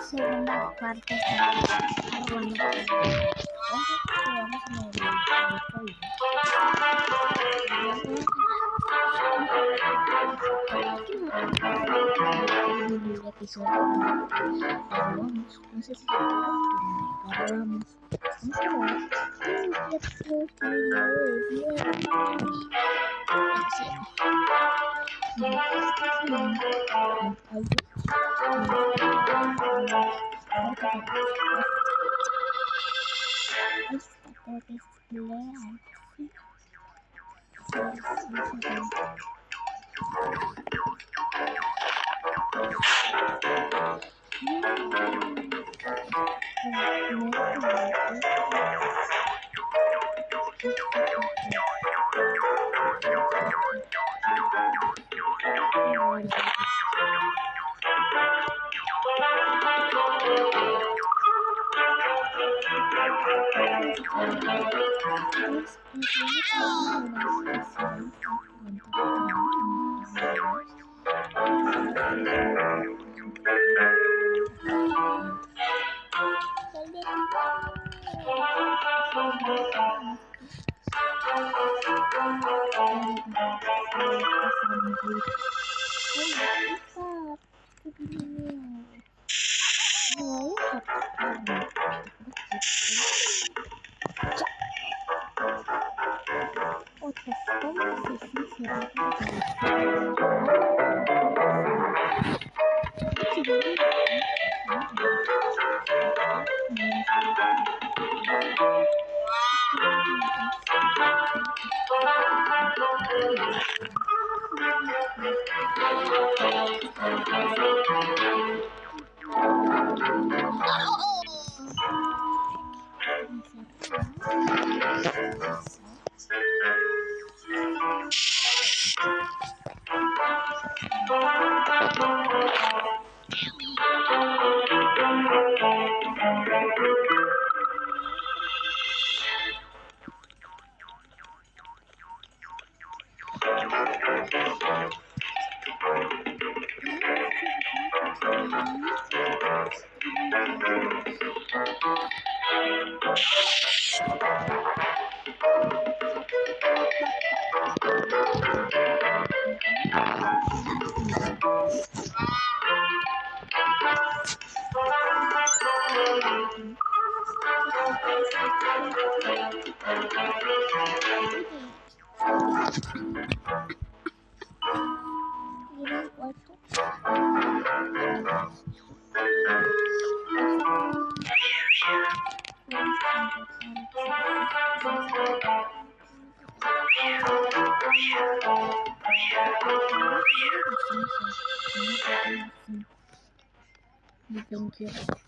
segunda parte está robando todo. Vamos a mover el código. En el episodio grabamos, no sé si se acuerdan, pero grabamos. Vamos a grabar todo el video de viernes. Sí. Esta semana en Python esta creo que es leal. Thank you.